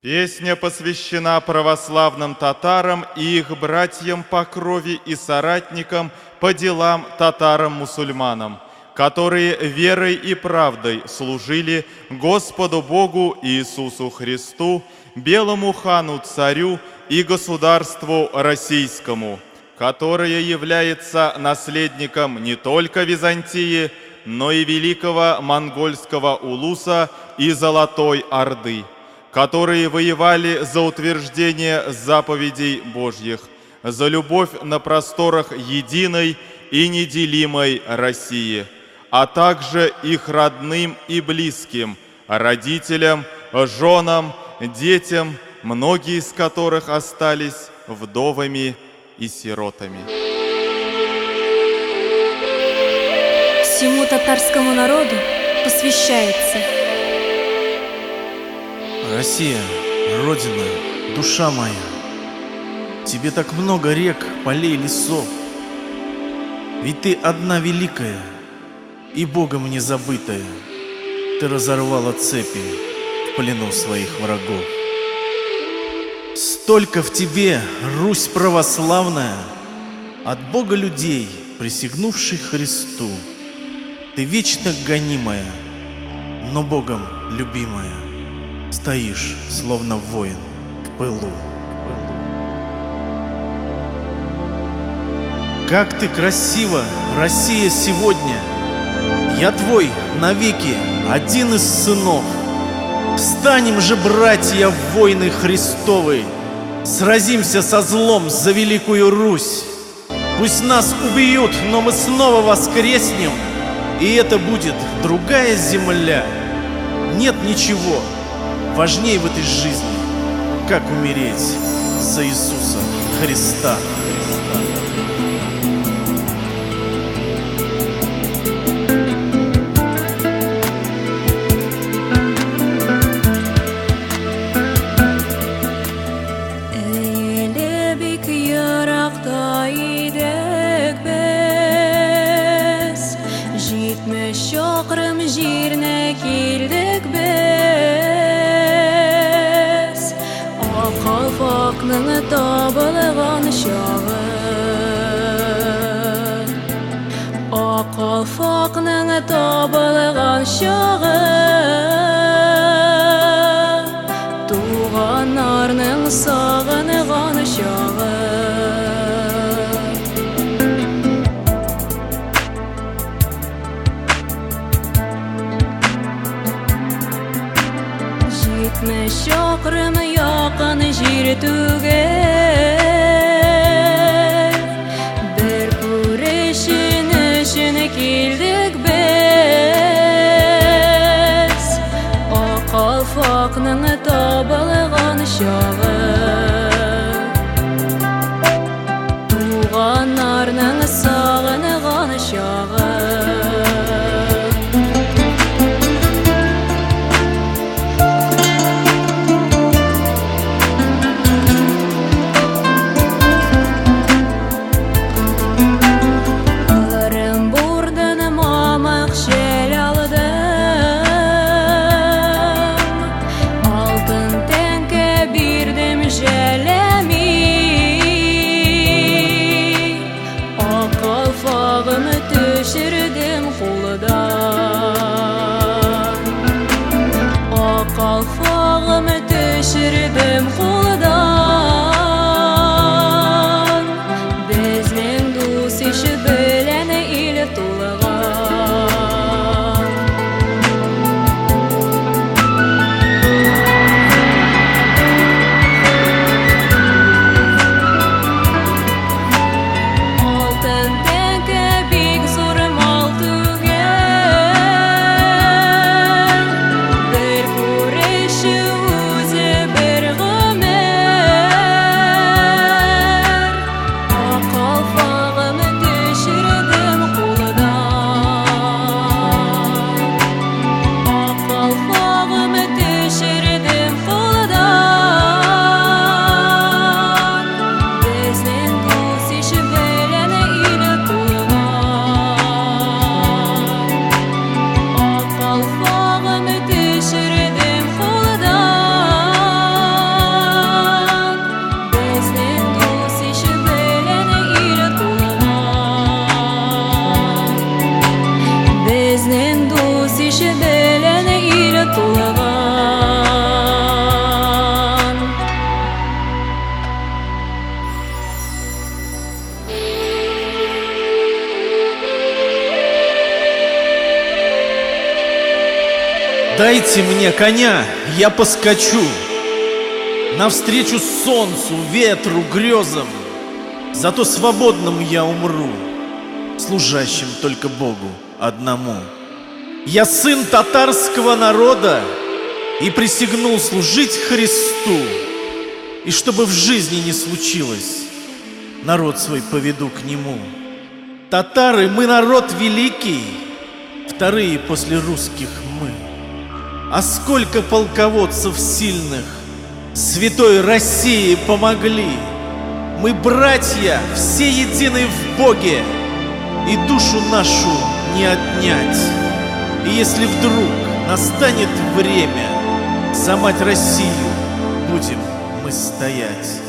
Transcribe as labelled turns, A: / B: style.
A: Песня посвящена православным татарам и их братьям по крови и соратникам по делам татарам-мусульманам, которые верой и правдой служили Господу Богу Иисусу Христу, белому хану царю и государству российскому, которое является наследником не только Византии, но и великого монгольского улуса и Золотой Орды, которые воевали за утверждение заповедей Божьих, за любовь на просторах единой и неделимой России, а также их родным и близким, родителям, женам, детям, многие из которых остались вдовами и сиротами.
B: Всему татарскому народу посвящается.
C: Россия, Родина, душа моя, тебе так много рек, полей, лесов. Ведь ты одна великая и Богом не забытая. Ты разорвала цепи в плену своих врагов. Столько в тебе, Русь православная, от Бога людей, присягнувших Христу. Ты вечно гонимая, но Богом любимая. Стоишь, словно воин в пылу. Как ты красива, Россия, сегодня! Я твой навеки один из сынов. Встанем же, братья, в войны Христовы, сразимся со злом за великую Русь. Пусть нас убьют, но мы снова воскреснем, и это будет другая земля. Нет ничего важнее в этой жизни, как умереть за Иисуса Христа.
B: Şoqrim jirne kildik biz, Qalfoqning tobilg'on shog'i, Qalfoqning tobilg'on shog'i, Tug'anlarning sog'ingan shog'i. Şoqrim yaqin jir tugel, bir ko'rishin uchun keldik biz, Qalfoqning tobilg'on shog'i, Tug'anlarning sog'ingan shog'i. Qalfoqni tushirdim qo'lidan, Qalfoqni tushirdim qo'lidan. Bizning do'st ishi bilan el to'lg'an. Oltin bir ko'rishi o'zi bir g'am.
C: Дайте мне коня, я поскочу навстречу солнцу, ветру, грезам. Зато свободным я умру, служащим только Богу одному. Я сын татарского народа и присягнул служить Христу. И чтобы в жизни не случилось, народ свой поведу к нему. Татары, мы народ великий, вторые после русских мы. А сколько полководцев сильных святой России помогли. Мы братья, все едины в Боге, и душу нашу не отнять. И если вдруг настанет время, за мать Россию будем мы стоять.